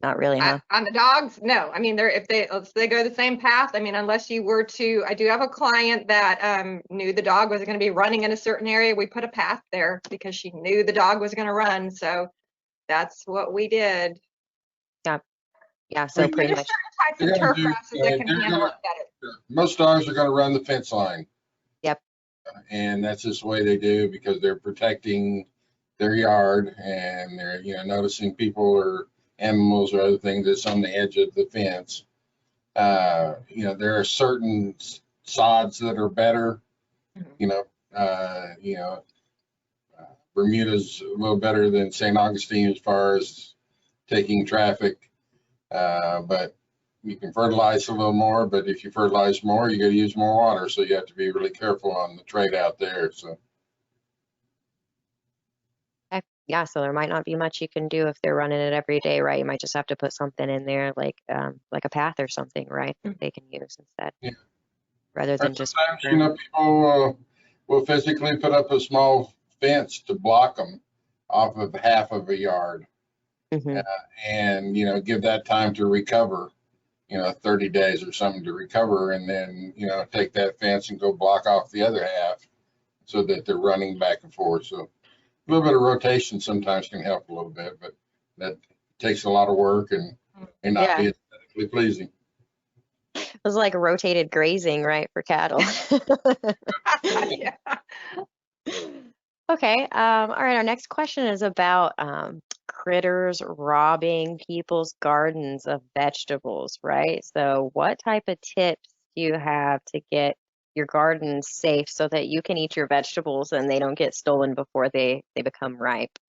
Speaker 1: Not really, huh?
Speaker 3: On the dogs, no. I mean, if they go the same path, I mean, unless you were to, I do have a client that knew the dog was going to be running in a certain area. We put a path there because she knew the dog was going to run. So that's what we did.
Speaker 1: Yeah. Yeah, so pretty much.
Speaker 3: Certain types of turf grasses that can handle it better.
Speaker 2: Most dogs are going to run the fence line.
Speaker 1: Yep.
Speaker 2: And that's just the way they do, because they're protecting their yard, and they're, noticing people or animals or other things that's on the edge of the fence. There are certain sods that are better. Bermuda's a little better than St. Augustine as far as taking traffic. But you can fertilize a little more, but if you fertilize more, you got to use more water. So you have to be really careful on the trade out there. So.
Speaker 1: Yeah, so there might not be much you can do if they're running it every day, right? You might just have to put something in there like a path or something, right? That they can use instead.
Speaker 2: Yeah.
Speaker 1: Rather than just.
Speaker 2: Sometimes, people will physically put up a small fence to block them off of half of a yard.
Speaker 1: Mm-hmm.
Speaker 2: And give that time to recover, 30 days or something to recover, and then take that fence and go block off the other half so that they're running back and forth. So a little bit of rotation sometimes can help a little bit, but that takes a lot of work and may not be aesthetically pleasing.
Speaker 1: It was like rotated grazing, right, for cattle.
Speaker 3: Yeah.
Speaker 1: Okay. All right. Our next question is about critters robbing people's gardens of vegetables, right? So what type of tips do you have to get your garden safe so that you can eat your vegetables and they don't get stolen before they become ripe?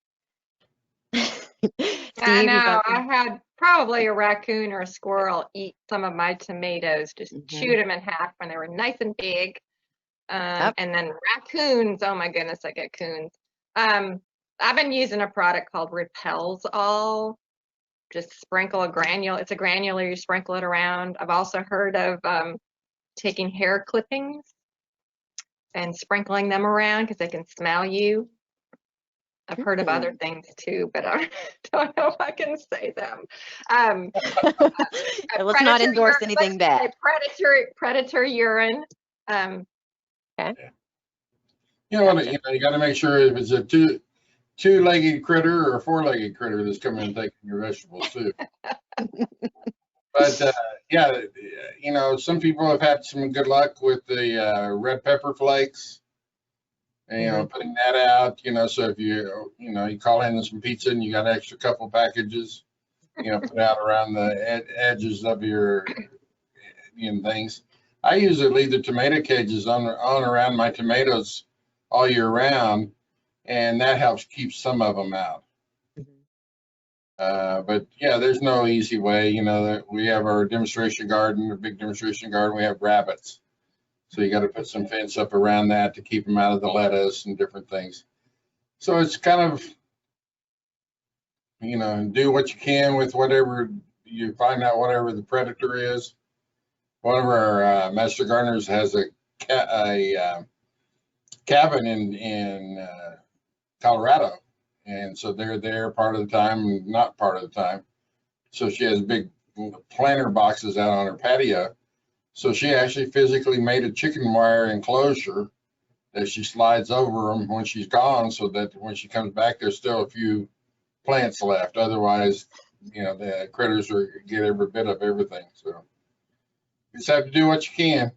Speaker 3: I know. I had probably a raccoon or a squirrel eat some of my tomatoes, just chewed them in half when they were nice and big. And then raccoons, oh my goodness, I get coons. I've been using a product called Repels All. Just sprinkle a granule. It's a granular, you sprinkle it around. I've also heard of taking hair clippings and sprinkling them around because they can smell you. I've heard of other things too, but I don't know if I can say them.
Speaker 1: Let's not endorse anything bad.
Speaker 3: Predator urine.
Speaker 1: Okay.
Speaker 2: You know, you got to make sure if it's a two-legged critter or a four-legged critter that's coming and taking your vegetables too. But yeah, you know, some people have had some good luck with the red pepper flakes, and, you know, putting that out. You know, so if you you call in some pizza and you got an extra couple packages, you know, put out around the edges of your things. I usually leave the tomato cages on around my tomatoes all year round, and that helps keep some of them out. But yeah, there's no easy way. You know, we have our demonstration garden, a big demonstration garden. We have rabbits, so you got to put some fence up around that to keep them out of the lettuce and different things. So it's kind of, you know, do what you can with whatever you find out, whatever the predator is. One of our master gardeners has a cabin in Colorado, and so they're there part of the time, not part of the time. So she has big planter boxes out on her patio. So she actually physically made a chicken wire enclosure that she slides over them when she's gone, so that when she comes back, there's still a few plants left. Otherwise, you know, the critters get every bit of everything. So you just have to do what you can.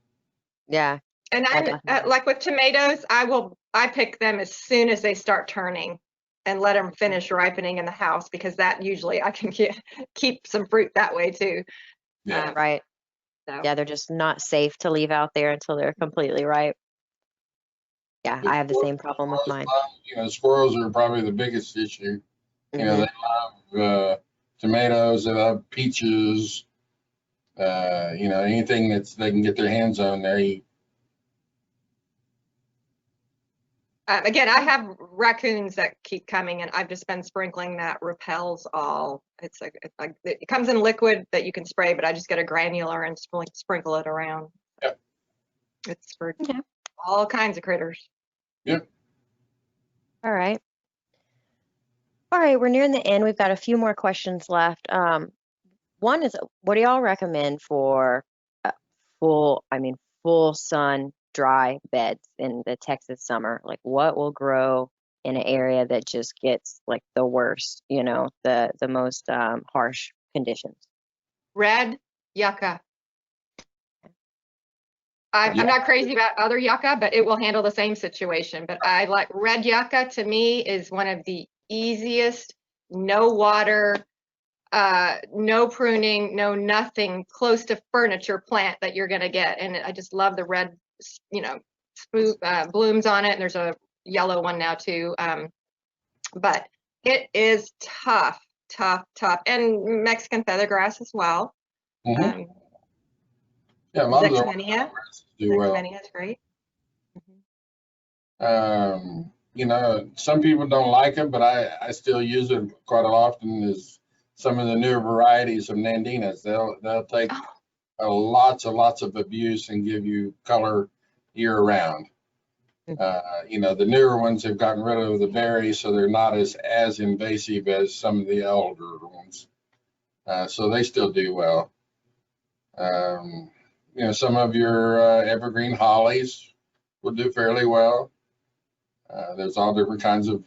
Speaker 1: Yeah.
Speaker 3: And I'm like with tomatoes, I pick them as soon as they start turning and let them finish ripening in the house, because that usually I can keep some fruit that way too.
Speaker 2: Yeah.
Speaker 1: Right. So. Yeah, they're just not safe to leave out there until they're completely ripe. Yeah, I have the same problem with mine.
Speaker 2: You know, squirrels are probably the biggest issue. You know, they love tomatoes, they love peaches, you know, anything they can get their hands on, they eat.
Speaker 3: Again, I have raccoons that keep coming, and I've just been sprinkling that repels all. It's like it comes in liquid that you can spray, but I just get a granular and sprinkle it around.
Speaker 2: Yep.
Speaker 3: It's for all kinds of critters.
Speaker 2: Yep.
Speaker 1: All right. All right, we're nearing the end. We've got a few more questions left. One is, what do y'all recommend for full sun dry beds in the Texas summer? Like, what will grow in an area that just gets like the worst, you know, the most harsh conditions?
Speaker 3: Red yucca. I'm not crazy about other yucca, but it will handle the same situation. But I like red yucca. To me, is one of the easiest, no water, no pruning, no nothing, close to furniture plant that you're going to get. And I just love the red, you know, blooms on it. And there's a yellow one now too. But it is tough. And Mexican feathergrass as well.
Speaker 2: Yeah,
Speaker 3: Zexmania.
Speaker 2: Zexmania
Speaker 3: is great.
Speaker 2: You know, some people don't like it, but I still use it quite often. Is some of the newer varieties of Nandinas. They'll take lots of abuse and give you color year round. You know, the newer ones have gotten rid of the berries, so they're not as invasive as some of the older ones. So they still do well. You know, some of your evergreen hollies will do fairly well. There's all different kinds of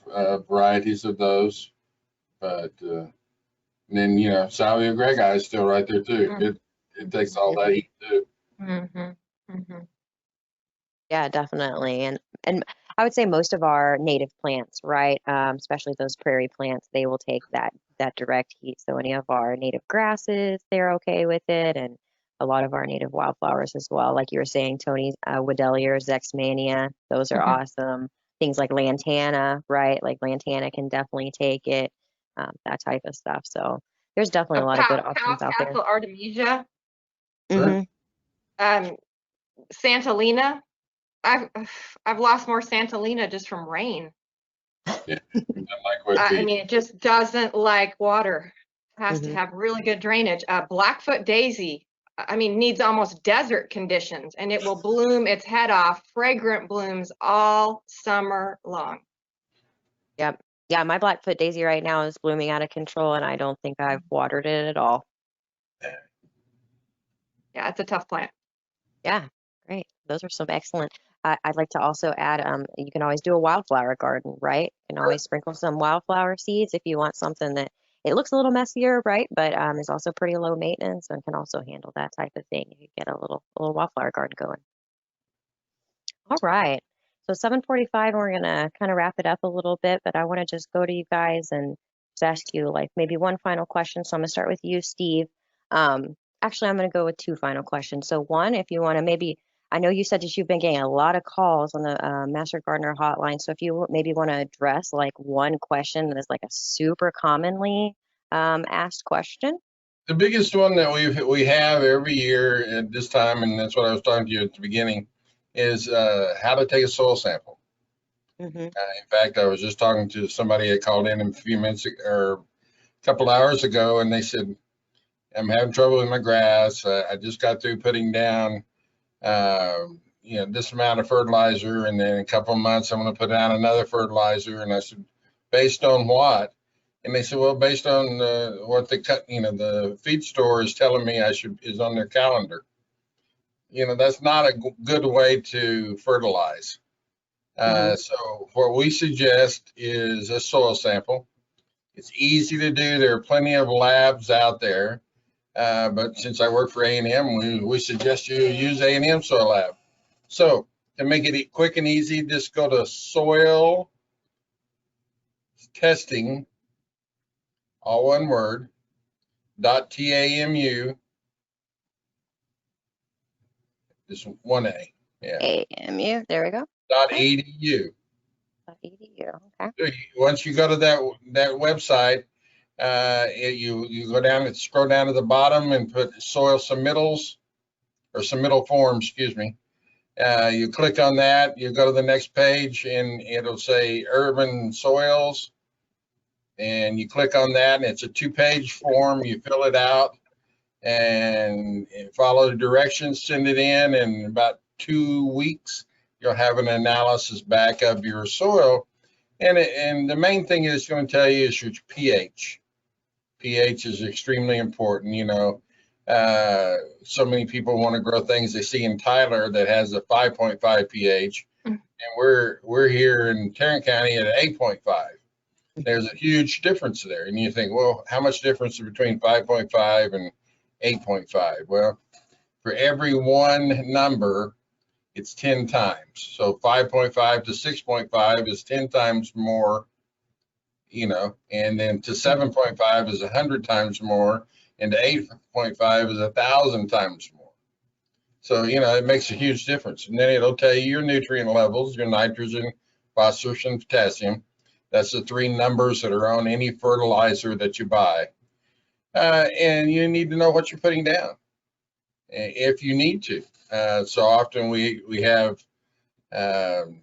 Speaker 2: varieties of those, but then, you know, Salvia greggii is still right there too. It takes all that heat too.
Speaker 1: Yeah, definitely. And I would say most of our native plants, right, especially those prairie plants, they will take that direct heat. So any of our native grasses, they're okay with it, and a lot of our native wildflowers as well. Like you were saying, Tony, Wedelia, Zexmania, those are awesome. Things like lantana, right? Like lantana can definitely take it, that type of stuff. So there's definitely a lot of good options out there.
Speaker 3: Artemisia.
Speaker 2: Sure.
Speaker 3: Santalina. I've lost more Santalina just from rain.
Speaker 2: Yeah, I
Speaker 3: mean, it just doesn't like water. Has to have really good drainage. Blackfoot daisy, I mean, needs almost desert conditions, and it will bloom its head off, fragrant blooms all summer long.
Speaker 1: Yep. Yeah, my Blackfoot daisy right now is blooming out of control, and I don't think I've watered it at all.
Speaker 3: Yeah, it's a tough plant.
Speaker 1: Yeah, great. Those are some excellent. I'd like to also add, you can always do a wildflower garden, right? You can always sprinkle some wildflower seeds if you want something that it looks a little messier, right? But is also pretty low maintenance and can also handle that type of thing. You get a little wildflower garden going. All right. So 7:45, and we're gonna kind of wrap it up a little bit, but I want to just go to you guys and just ask you like maybe one final question. So I'm gonna start with you, Steve. Actually, I'm gonna go with two final questions. So one, if you want to maybe, I know you said that you've been getting a lot of calls on the Master Gardener hotline. So if you maybe want to address like one question that is like a super commonly asked question.
Speaker 2: The biggest one that we have every year at this time, and that's what I was talking to you at the beginning, is how to take a soil sample. In fact, I was just talking to somebody that called in a few minutes or a couple hours ago, and they said, I'm having trouble with my grass. I just got through putting down, this amount of fertilizer, and then in a couple of months, I'm going to put down another fertilizer. And I said, based on what? And they said, well, based on what the feed store is telling me is on their calendar. That's not a good way to fertilize. So what we suggest is a soil sample. It's easy to do. There are plenty of labs out there. But since I work for A&M, we suggest you use A&M Soil Lab. So to make it quick and easy, just go to soil testing, all one word, .tamu, just one A, yeah.
Speaker 1: AMU, there we go.
Speaker 2: .edu.
Speaker 1: .edu, okay.
Speaker 2: So once you go to that website, you go down and scroll down to the bottom and put soil submittals or submittal forms, excuse me. You click on that, you go to the next page and it'll say urban soils. And you click on that and it's a 2-page form. You fill it out and follow the directions, send it in about 2 weeks, you'll have an analysis back of your soil. And the main thing it's going to tell you is your pH. pH is extremely important. So many people want to grow things they see in Tyler that has a 5.5 pH, and we're here in Tarrant County at 8.5. There's a huge difference there, and you think, well, how much difference is between 5.5 and 8.5? Well, for every one number, it's 10 times. So 5.5 to 6.5 is 10 times more, and then to 7.5 is 100 times more, and to 8.5 is 1,000 times more. So, it makes a huge difference. And then it'll tell you your nutrient levels, your nitrogen, phosphorus, and potassium. That's the 3 numbers that are on any fertilizer that you buy. And you need to know what you're putting down if you need to. So often we have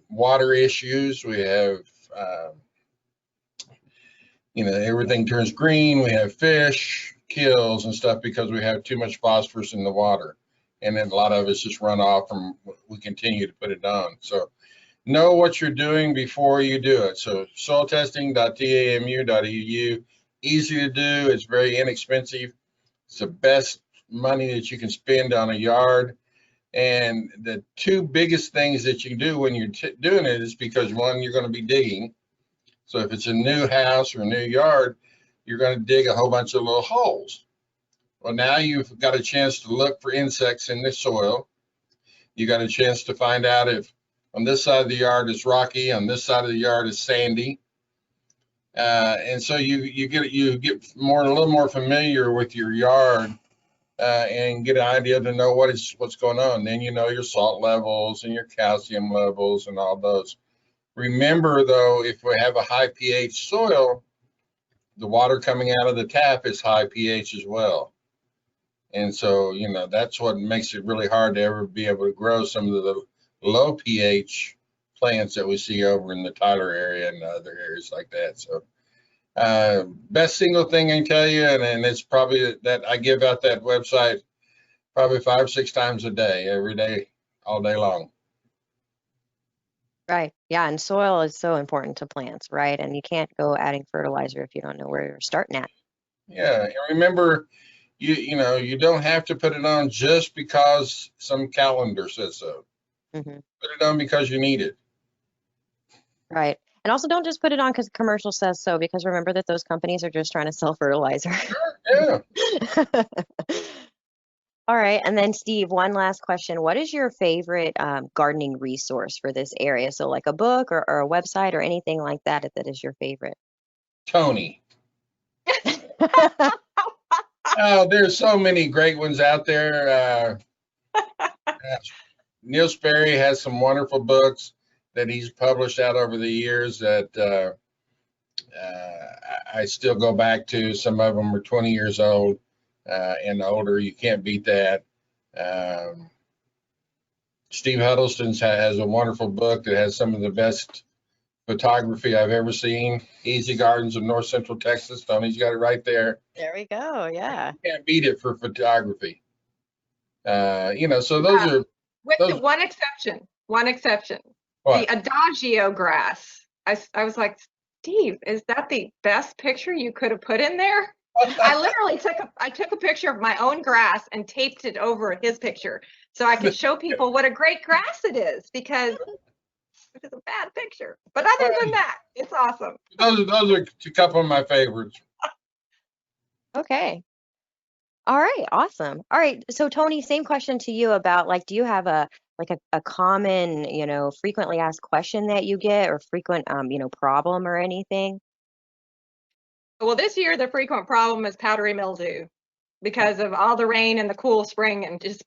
Speaker 2: water issues. We have, everything turns green. We have fish kills and stuff because we have too much phosphorus in the water. And then a lot of it's just run off and we continue to put it on. So know what you're doing before you do it. So soil testing.tamu.edu, easy to do. It's very inexpensive. It's the best money that you can spend on a yard. And the 2 biggest things that you can do when you're doing it is because, one, you're going to be digging. So if it's a new house or a new yard, you're going to dig a whole bunch of little holes. Well, now you've got a chance to look for insects in the soil. You got a chance to find out if on this side of the yard is rocky, on this side of the yard is sandy. And so you get a little more familiar with your yard and get an idea to know what's going on. Then your salt levels and your calcium levels and all those. Remember though, if we have a high pH soil, the water coming out of the tap is high pH as well. And so, that's what makes it really hard to ever be able to grow some of the low pH plants that we see over in the Tyler area and other areas like that. So best single thing I can tell you, and it's probably that I give out that website probably 5 or 6 times a day, every day, all day long.
Speaker 1: Right. Yeah. And soil is so important to plants, right? And you can't go adding fertilizer if you don't know where you're starting at.
Speaker 2: Yeah. And remember, you don't have to put it on just because some calendar says so.
Speaker 1: Hmm.
Speaker 2: Put it on because you need it.
Speaker 1: Right. And also don't just put it on because the commercial says so, because remember that those companies are just trying to sell fertilizer.
Speaker 2: Yeah.
Speaker 1: All right. And then Steve, one last question. What is your favorite gardening resource for this area? So like a book or a website or anything like that that is your favorite?
Speaker 2: Toni. Oh, there's so many great ones out there. Neil Sperry has some wonderful books that he's published out over the years that I still go back to. Some of them are 20 years old and older. You can't beat that. Steve Huddleston has a wonderful book that has some of the best photography I've ever seen. Easy Gardens of North Central Texas. Tony's got it right there.
Speaker 1: There we go. Yeah.
Speaker 2: You can't beat it for photography. So those are
Speaker 3: with
Speaker 2: those.
Speaker 3: one exception. One exception.
Speaker 2: What?
Speaker 3: The Adagio grass. I was like, Steve, is that the best picture you could have put in there? I literally took a picture of my own grass and taped it over his picture so I could show people what a great grass it is, because it is a bad picture. But other than that, it's awesome.
Speaker 2: Those are a couple of my favorites.
Speaker 1: Okay. All right. Awesome. All right. So Toni, same question to you about like, do you have a common, frequently asked question that you get, or frequent, problem or anything?
Speaker 3: Well, this year the frequent problem is powdery mildew because of all the rain and the cool spring, and just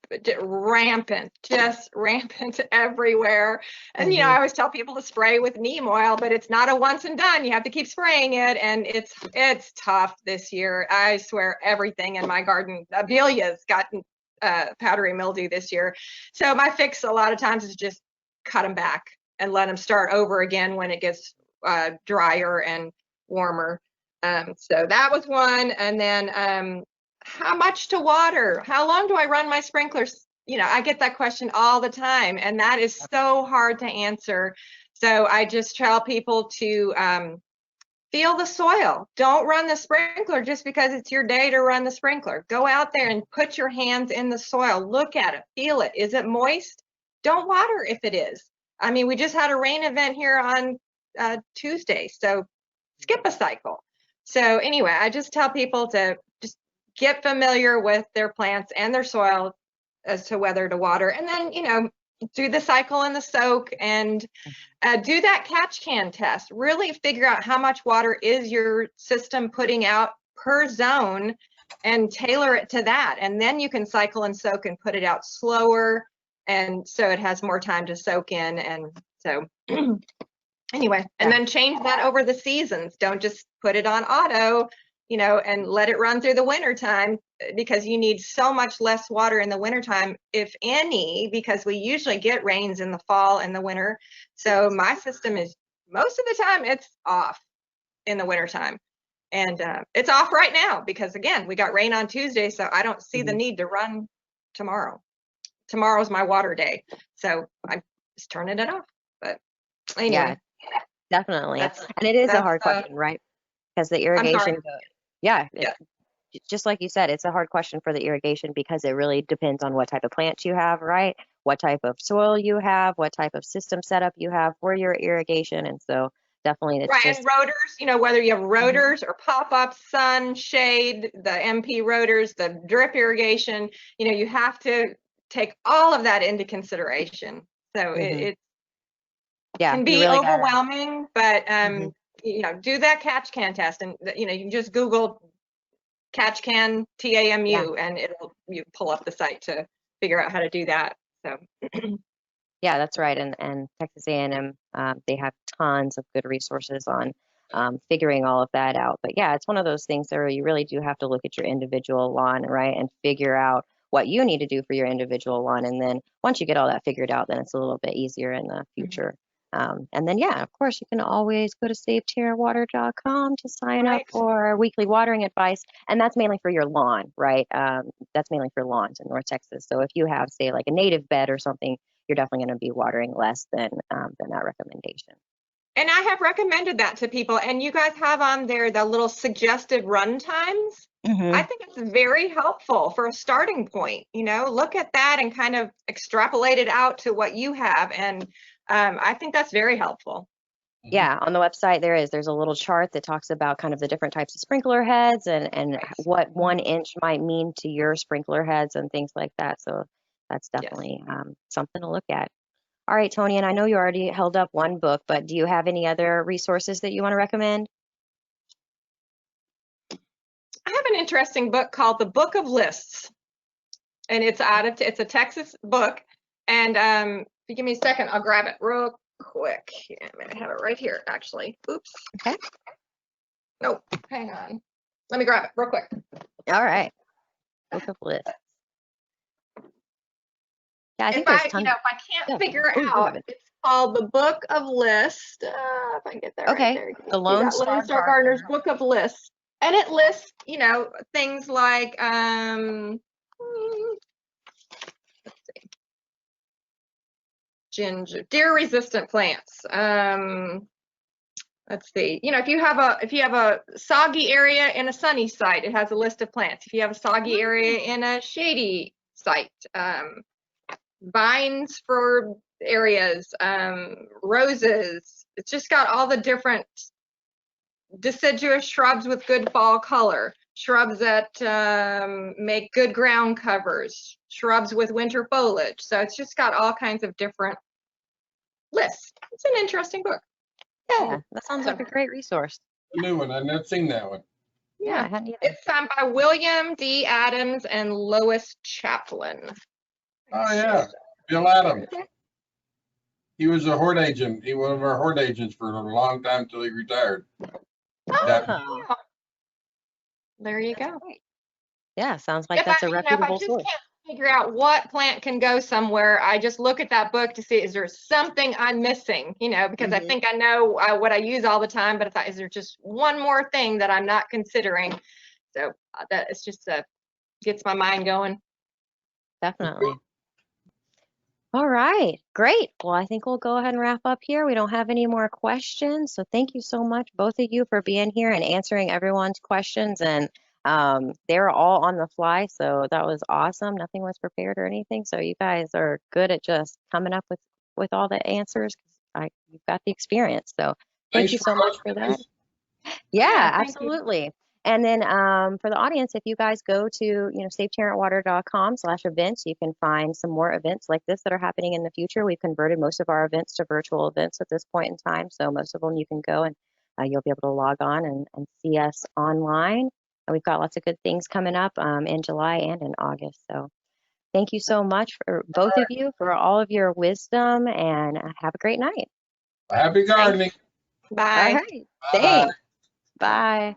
Speaker 3: rampant everywhere. And I always tell people to spray with neem oil, but it's not a once and done. You have to keep spraying it, and it's tough this year. I swear everything in my garden, Abelia's gotten powdery mildew this year. So my fix a lot of times is just cut them back and let them start over again when it gets drier and warmer. So that was one. And then how much to water? How long do I run my sprinklers? I get that question all the time, and that is so hard to answer. So I just tell people to feel the soil. Don't run the sprinkler just because it's your day to run the sprinkler. Go out there and put your hands in the soil. Look at it, feel it. Is it moist? Don't water if it is. I mean, we just had a rain event here on Tuesday, so skip a cycle. So anyway, I just tell people to just get familiar with their plants and their soil as to whether to water, and then do the cycle and the soak, and do that catch can test. Really figure out how much water is your system putting out per zone and tailor it to that, and then you can cycle and soak and put it out slower, and so it has more time to soak in. And so anyway, and then change that over the seasons. Don't just put it on auto, and let it run through the winter time, because you need so much less water in the wintertime, if any, because we usually get rains in the fall and the winter. So my system is, most of the time, it's off in the wintertime. And it's off right now because, again, we got rain on Tuesday, so I don't see the need to run tomorrow. Tomorrow's my water day, so I'm just turning it off. But anyway.
Speaker 1: Yeah, definitely. And it is a hard question, right? Because the irrigation, just like you said, it's a hard question for the irrigation because it really depends on what type of plants you have, right? What type of soil you have, what type of system setup you have for your irrigation. And so definitely it's
Speaker 3: right. And rotors, whether you have rotors or pop-up, sun, shade, the MP rotors, the drip irrigation, you have to take all of that into consideration. So it can be really overwhelming, but do that catch can test, and you can just Google catch can TAMU, and you pull up the site to figure out how to do that. So
Speaker 1: yeah, that's right. And Texas A&M, they have tons of good resources on figuring all of that out. But yeah, it's one of those things where you really do have to look at your individual lawn, right, and figure out what you need to do for your individual lawn. And then once you get all that figured out, then it's a little bit easier in the future. And then, yeah, of course, you can always go to SaveTerraWater.com to sign up for weekly watering advice. And that's mainly for your lawn, right? That's mainly for lawns in North Texas. So if you have, say, like a native bed or something, you're definitely going to be watering less than that recommendation.
Speaker 3: And I have recommended that to people, and you guys have on there the little suggested run times. I think it's very helpful for a starting point. Look at that and kind of extrapolate it out to what you have. And I think that's very helpful.
Speaker 1: Yeah, on the website there's a little chart that talks about kind of the different types of sprinkler heads and what 1 inch might mean to your sprinkler heads and things like that. So that's definitely something to look at. All right, Toni, and I know you already held up one book, but do you have any other resources that you want to recommend?
Speaker 3: I have an interesting book called The Book of Lists, and it's a Texas book. And if you give me a second, I'll grab it real quick. Yeah, I'm gonna have it right here, actually. Oops.
Speaker 1: Okay.
Speaker 3: Nope. Hang on. Let me grab it real quick.
Speaker 1: All right. Book of Lists. Yeah, I think there's tons.
Speaker 3: If I can't figure it out, it's called The Book of Lists. If I can get there.
Speaker 1: Okay.
Speaker 3: Right there.
Speaker 1: The Lone Star
Speaker 3: Gardener's Book of Lists, and it lists, things like let's see, ginger, deer-resistant plants. Let's see. If you have a soggy area in a sunny site, it has a list of plants. If you have a soggy area in a shady site, vines for areas, roses. It's just got all the different deciduous shrubs with good fall color, shrubs that make good ground covers, shrubs with winter foliage. So it's just got all kinds of different lists. It's an interesting book.
Speaker 1: Yeah, that sounds like a great resource.
Speaker 2: New one. I've never seen that one.
Speaker 1: Yeah, I hadn't either.
Speaker 3: It's by William D. Adams and Lois Chaplin.
Speaker 2: Oh yeah, Bill Adams. He was a hort agent. He was one of our hort agents for a long time until he retired.
Speaker 3: Oh, there you go.
Speaker 1: Yeah, sounds like that's a reputable source.
Speaker 3: Can't figure out what plant can go somewhere, I just look at that book to see, is there something I'm missing? Because I think I know what I use all the time, but is there just one more thing that I'm not considering? So that it's just gets my mind going.
Speaker 1: Definitely. All right, great. Well, I think we'll go ahead and wrap up here. We don't have any more questions. So thank you so much, both of you, for being here and answering everyone's questions. And they're all on the fly, so that was awesome. Nothing was prepared or anything. So you guys are good at just coming up with all the answers. You've got the experience. So thank you so much for that. Yeah, absolutely. And then for the audience, if you guys go to SaveTarrantWater.com/events, you can find some more events like this that are happening in the future. We've converted most of our events to virtual events at this point in time. So most of them you can go and you'll be able to log on and see us online. And we've got lots of good things coming up in July and in August. So thank you so much for both of you for all of your wisdom, and have a great night.
Speaker 2: Happy gardening.
Speaker 3: Bye.
Speaker 1: All right. Thanks. Bye.